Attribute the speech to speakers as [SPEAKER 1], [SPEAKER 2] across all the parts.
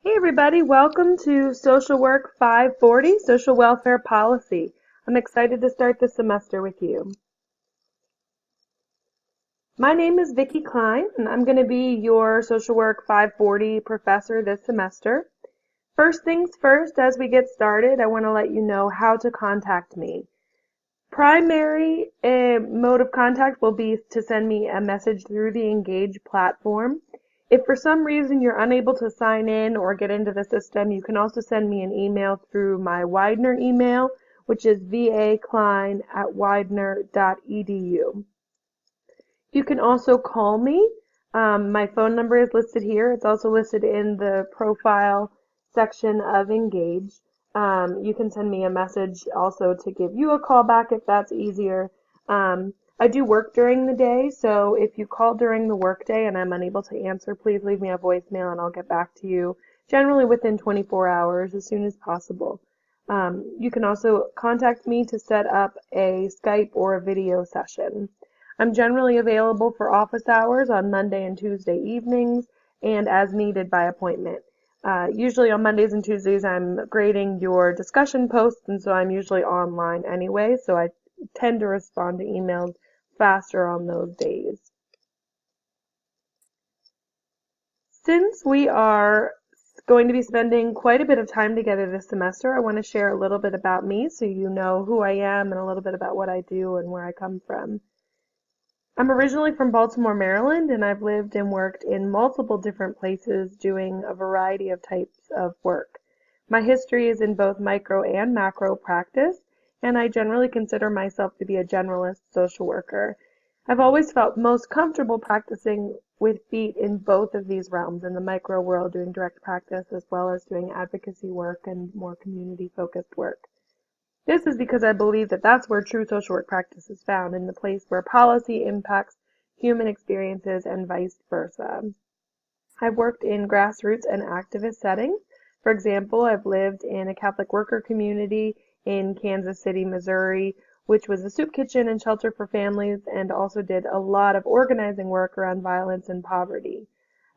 [SPEAKER 1] Hey everybody, welcome to Social Work 540, Social Welfare Policy. I'm excited to start this semester with you. My name is Vicki Klein, and I'm going to be your Social Work 540 professor this semester. First things first, as we get started, I want to let you know how to contact me. Primary mode of contact will be to send me a message through the Engage platform. If for some reason you're unable to sign in or get into the system, you can also send me an email through my Widener email, which is vaklein@widener.edu. You can also call me. My phone number is listed here. It's also listed in the profile section of Engage. You can send me a message also to give you a call back if that's easier. I do work during the day, so if you call during the workday and I'm unable to answer, please leave me a voicemail and I'll get back to you, generally within 24 hours, as soon as possible. You can also contact me to set up a Skype or a video session. I'm generally available for office hours on Monday and Tuesday evenings and as needed by appointment. Usually on Mondays and Tuesdays I'm grading your discussion posts, and so I'm usually online anyway, so I tend to respond to emails faster on those days. Since we are going to be spending quite a bit of time together this semester, I want to share a little bit about me so you know who I am and a little bit about what I do and where I come from. I'm originally from Baltimore, Maryland, and I've lived and worked in multiple different places doing a variety of types of work. My history is in both micro and macro practice, and I generally consider myself to be a generalist social worker. I've always felt most comfortable practicing with feet in both of these realms, in the micro world doing direct practice as well as doing advocacy work and more community-focused work. This is because I believe that that's where true social work practice is found, in the place where policy impacts human experiences and vice versa. I've worked in grassroots and activist settings. For example, I've lived in a Catholic worker community in Kansas City, Missouri, which was a soup kitchen and shelter for families, and also did a lot of organizing work around violence and poverty.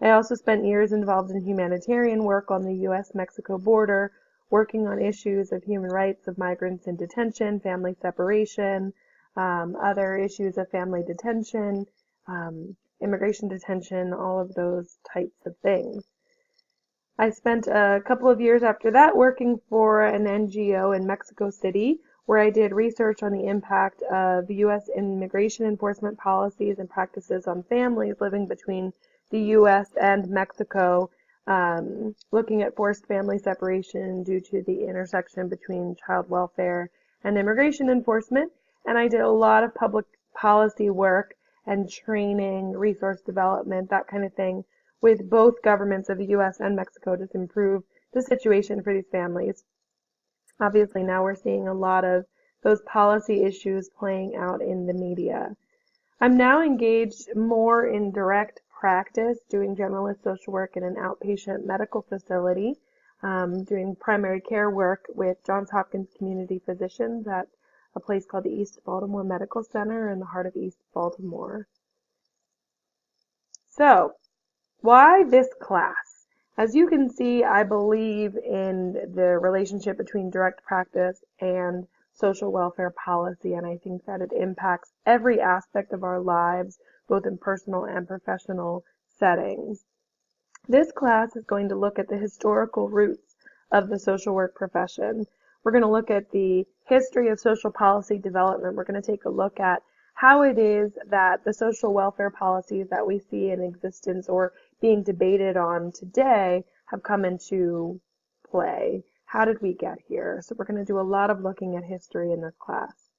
[SPEAKER 1] I also spent years involved in humanitarian work on the U.S.-Mexico border, working on issues of human rights of migrants in detention, family separation, other issues of family detention, immigration detention, all of those types of things. I spent a couple of years after that working for an NGO in Mexico City, where I did research on the impact of U.S. immigration enforcement policies and practices on families living between the U.S. and Mexico, looking at forced family separation due to the intersection between child welfare and immigration enforcement. And I did a lot of public policy work and training, resource development, that kind of thing, with both governments of the U.S. and Mexico to improve the situation for these families. Obviously, now we're seeing a lot of those policy issues playing out in the media. I'm now engaged more in direct practice, doing generalist social work in an outpatient medical facility, doing primary care work with Johns Hopkins Community Physicians at a place called the East Baltimore Medical Center in the heart of East Baltimore. So, why this class? As you can see, I believe in the relationship between direct practice and social welfare policy, and I think that it impacts every aspect of our lives, both in personal and professional settings. This class is going to look at the historical roots of the social work profession. We're going to look at the history of social policy development. We're going to take a look at how it is that the social welfare policies that we see in existence or being debated on today have come into play. How did we get here? So we're going to do a lot of looking at history in this class.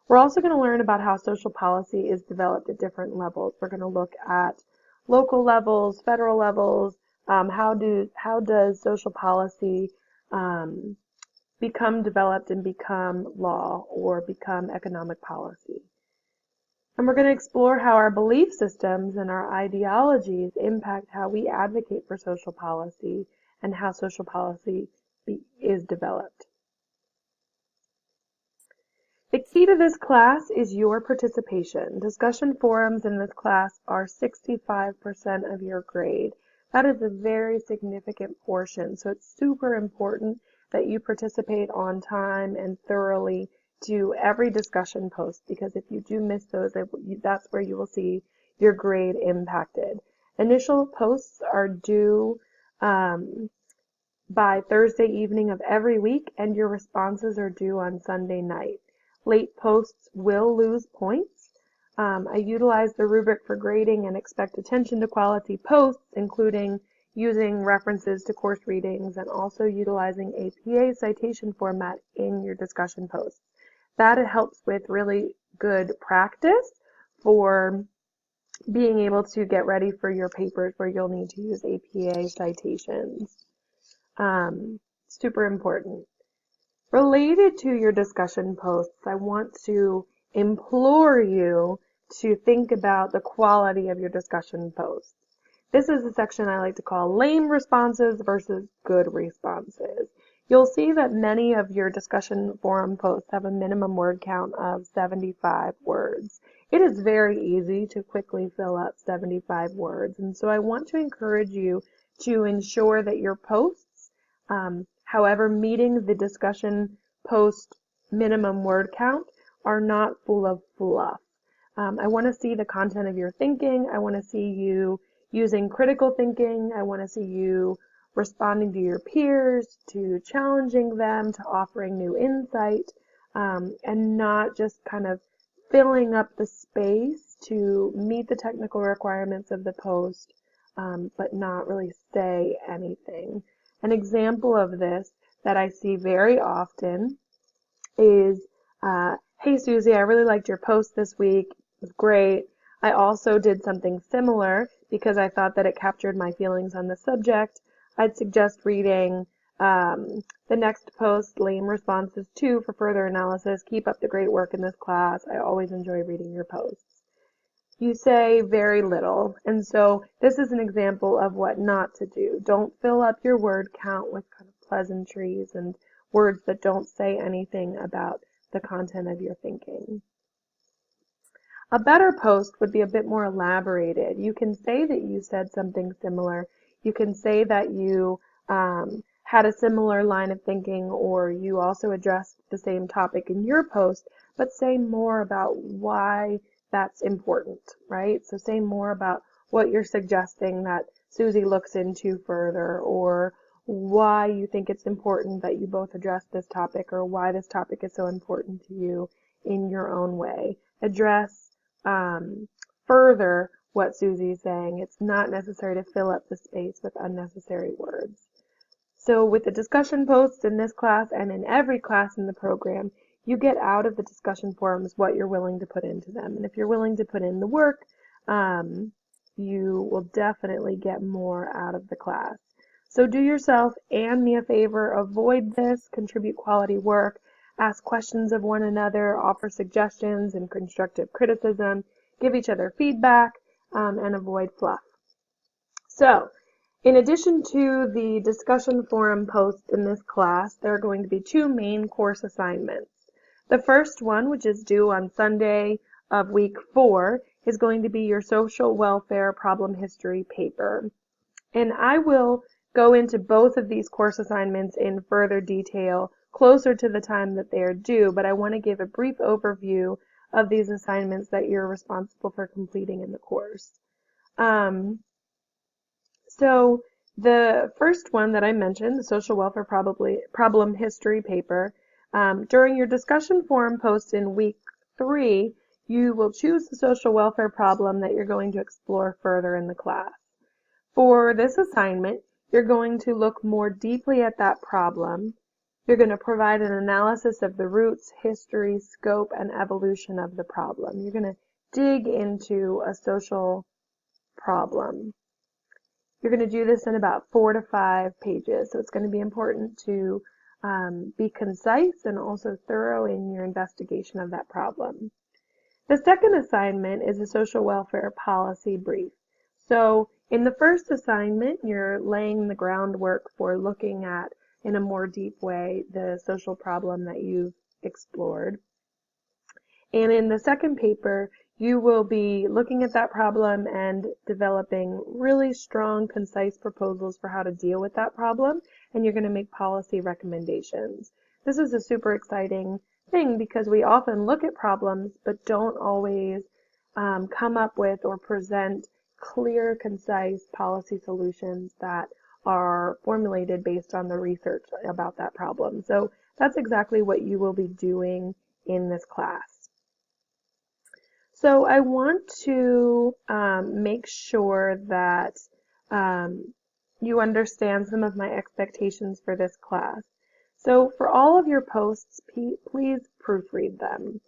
[SPEAKER 1] We're also going to learn about how social policy is developed at different levels. We're going to look at local levels, federal levels, how does social policy become developed and become law or become economic policy. And we're going to explore how our belief systems and our ideologies impact how we advocate for social policy and how social policy is developed. The key to this class is your participation. Discussion forums in this class are 65% of your grade. That is a very significant portion. So it's super important that you participate on time and thoroughly to every discussion post, because if you do miss those, that's where you will see your grade impacted. Initial posts are due by Thursday evening of every week, and your responses are due on Sunday night. Late posts will lose points. I utilize the rubric for grading and expect attention to quality posts, including using references to course readings and also utilizing APA citation format in your discussion posts. That helps with really good practice for being able to get ready for your papers where you'll need to use APA citations. Super important. Related to your discussion posts, I want to implore you to think about the quality of your discussion posts. This is a section I like to call lame responses versus good responses. You'll see that many of your discussion forum posts have a minimum word count of 75 words. It is very easy to quickly fill up 75 words, and so I want to encourage you to ensure that your posts, however, meeting the discussion post minimum word count, are not full of fluff. I want to see the content of your thinking. I want to see you using critical thinking. I want to see you responding to your peers, to challenging them, to offering new insight, and not just kind of filling up the space to meet the technical requirements of the post, but not really say anything. An example of this that I see very often is, hey Susie, I really liked your post this week. It was great. I also did something similar because I thought that it captured my feelings on the subject. I'd suggest reading the next post, Lame Responses 2, for further analysis. Keep up the great work in this class. I always enjoy reading your posts. You say very little, and so this is an example of what not to do. Don't fill up your word count with kind of pleasantries and words that don't say anything about the content of your thinking. A better post would be a bit more elaborated. You can say that you said something similar. You can say that you had a similar line of thinking, or you also addressed the same topic in your post, but say more about why that's important, right? So say more about what you're suggesting that Susie looks into further, or why you think it's important that you both address this topic, or why this topic is so important to you in your own way. Address further what Susie's saying. It's not necessary to fill up the space with unnecessary words. So with the discussion posts in this class and in every class in the program, you get out of the discussion forums what you're willing to put into them. And if you're willing to put in the work, you will definitely get more out of the class. So do yourself and me a favor, avoid this, contribute quality work, ask questions of one another, offer suggestions and constructive criticism, give each other feedback, and avoid fluff. So, in addition to the discussion forum posts in this class, there are going to be two main course assignments. The first one, which is due on Sunday of week 4, is going to be your social welfare problem history paper. And I will go into both of these course assignments in further detail closer to the time that they are due, but I want to give a brief overview of these assignments that you're responsible for completing in the course. So the first one that I mentioned, the social welfare problem history paper, during your discussion forum post in week 3, you will choose the social welfare problem that you're going to explore further in the class. For this assignment, you're going to look more deeply at that problem. You're going to provide an analysis of the roots, history, scope, and evolution of the problem. You're going to dig into a social problem. You're going to do this in about 4 to 5 pages, so it's going to be important to be concise and also thorough in your investigation of that problem. The second assignment is a social welfare policy brief. So in the first assignment, you're laying the groundwork for looking at, in a more deep way, the social problem that you've explored. And in the second paper, You will be looking at that problem and developing really strong, concise proposals for how to deal with that problem, and you're going to make policy recommendations. This is a super exciting thing because we often look at problems but don't always come up with or present clear, concise policy solutions that are formulated based on the research about that problem. So that's exactly what you will be doing in this class. So I want to make sure that you understand some of my expectations for this class. So for all of your posts, please proofread them.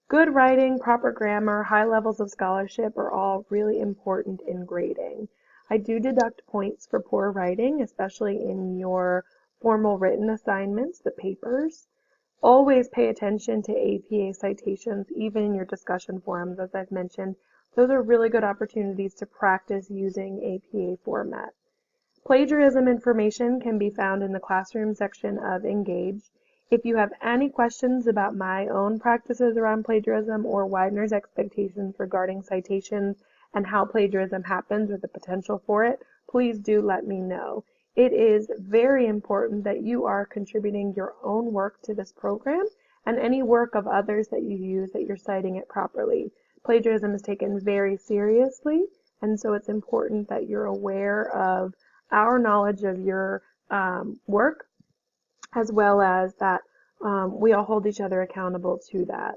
[SPEAKER 1] Good writing, proper grammar, high levels of scholarship are all really important in grading. I do deduct points for poor writing, especially in your formal written assignments, the papers. Always pay attention to APA citations, even in your discussion forums, as I've mentioned. Those are really good opportunities to practice using APA format. Plagiarism information can be found in the classroom section of Engage. If you have any questions about my own practices around plagiarism or Widener's expectations regarding citations and how plagiarism happens or the potential for it, please do let me know. It is very important that you are contributing your own work to this program and any work of others that you use, that you're citing it properly. Plagiarism is taken very seriously, and so it's important that you're aware of our knowledge of your work, as well as that we all hold each other accountable to that.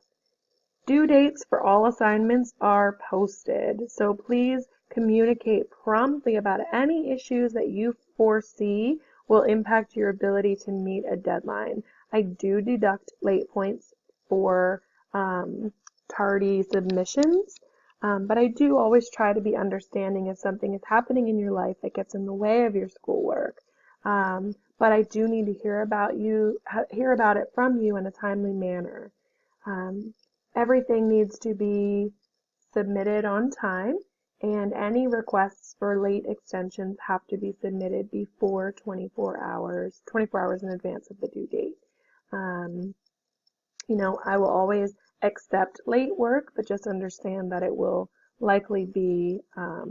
[SPEAKER 1] Due dates for all assignments are posted, so please communicate promptly about any issues that you foresee will impact your ability to meet a deadline. I do deduct late points for tardy submissions, but I do always try to be understanding if something is happening in your life that gets in the way of your schoolwork. But I do need to hear about it from you in a timely manner. Everything needs to be submitted on time, and any requests for late extensions have to be submitted before 24 hours in advance of the due date. I will always accept late work, but just understand that it will likely be a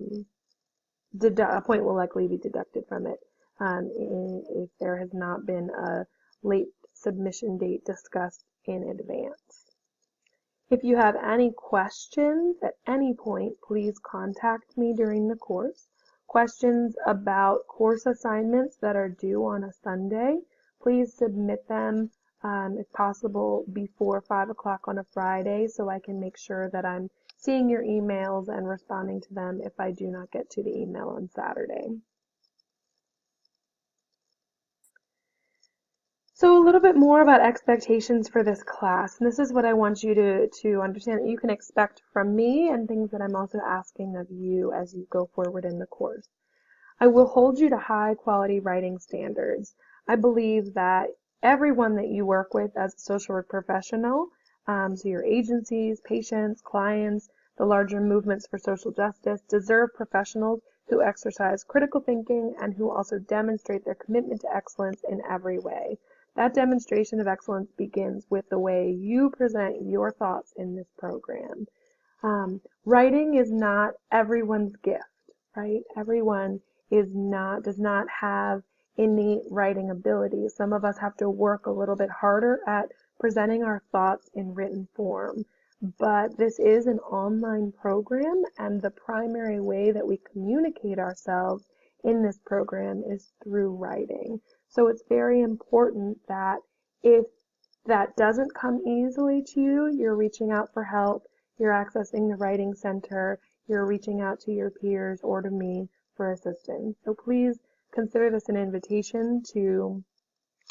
[SPEAKER 1] point will likely be deducted from it if there has not been a late submission date discussed in advance. If you have any questions at any point, please contact me during the course. Questions about course assignments that are due on a Sunday, please submit them if possible before 5 o'clock on a Friday so I can make sure that I'm seeing your emails and responding to them if I do not get to the email on Saturday. So a little bit more about expectations for this class. And this is what I want you to understand that you can expect from me and things that I'm also asking of you as you go forward in the course. I will hold you to high quality writing standards. I believe that everyone that you work with as a social work professional, so your agencies, patients, clients, the larger movements for social justice, deserve professionals who exercise critical thinking and who also demonstrate their commitment to excellence in every way. That demonstration of excellence begins with the way you present your thoughts in this program. Writing is not everyone's gift, right? Everyone does not have innate writing ability. Some of us have to work a little bit harder at presenting our thoughts in written form. But this is an online program, and the primary way that we communicate ourselves in this program is through writing. So it's very important that if that doesn't come easily to you, you're reaching out for help, you're accessing the Writing Center, you're reaching out to your peers or to me for assistance. So please consider this an invitation to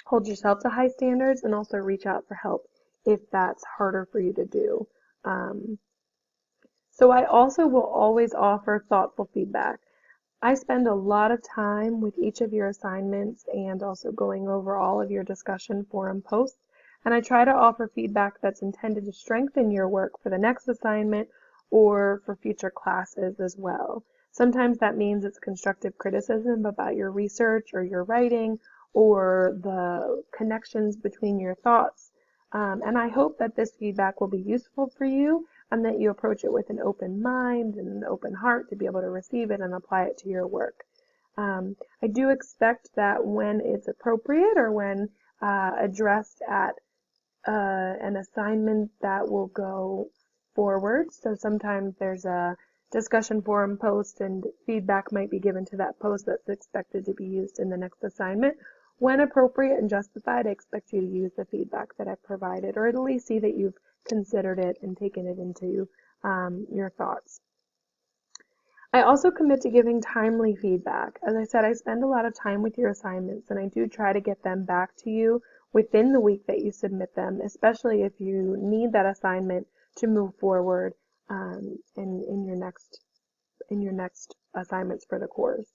[SPEAKER 1] hold yourself to high standards and also reach out for help if that's harder for you to do. So I also will always offer thoughtful feedback. I spend a lot of time with each of your assignments and also going over all of your discussion forum posts, and I try to offer feedback that's intended to strengthen your work for the next assignment or for future classes as well. Sometimes that means it's constructive criticism about your research or your writing or the connections between your thoughts. And I hope that this feedback will be useful for you, and that you approach it with an open mind and an open heart to be able to receive it and apply it to your work. I do expect that when it's appropriate or when addressed at an assignment, that will go forward. So sometimes there's a discussion forum post and feedback might be given to that post that's expected to be used in the next assignment. When appropriate and justified, I expect you to use the feedback that I've provided, or at least see that you've considered it and taken it into your thoughts. I also commit to giving timely feedback. As I said, I spend a lot of time with your assignments, and I do try to get them back to you within the week that you submit them, especially if you need that assignment to move forward in your next assignments for the course.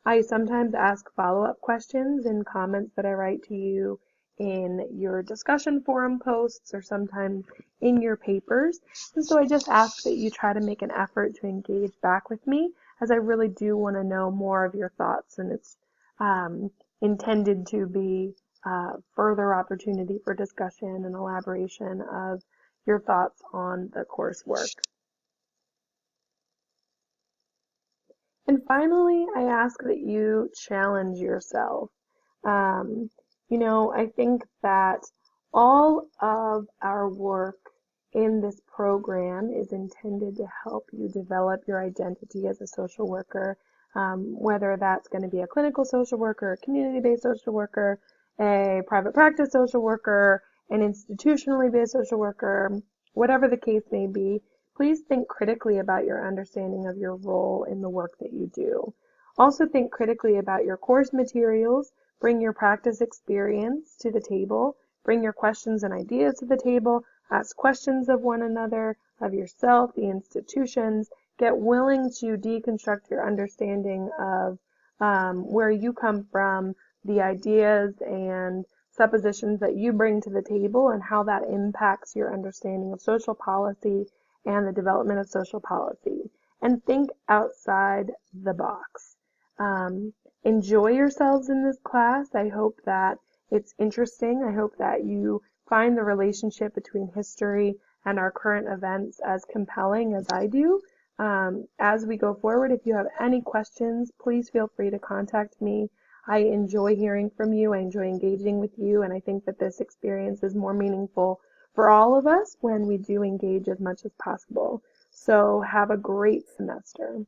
[SPEAKER 1] I sometimes ask follow-up questions in comments that I write to you in your discussion forum posts or sometimes in your papers. And so I just ask that you try to make an effort to engage back with me, as I really do want to know more of your thoughts, and it's intended to be further opportunity for discussion and elaboration of your thoughts on the coursework. And finally, I ask that you challenge yourself. I think that all of our work in this program is intended to help you develop your identity as a social worker, whether that's going to be a clinical social worker, a community-based social worker, a private practice social worker, an institutionally based social worker, whatever the case may be. Please think critically about your understanding of your role in the work that you do. Also think critically about your course materials. Bring your practice experience to the table. Bring your questions and ideas to the table. Ask questions of one another, of yourself, the institutions. Get willing to deconstruct your understanding of where you come from, the ideas and suppositions that you bring to the table, and how that impacts your understanding of social policy and the development of social policy. And think outside the box. Enjoy yourselves in this class. I hope that it's interesting. I hope that you find the relationship between history and our current events as compelling as I do. As we go forward, if you have any questions, please feel free to contact me. I enjoy hearing from you. I enjoy engaging with you, and I think that this experience is more meaningful for all of us when we do engage as much as possible. So have a great semester.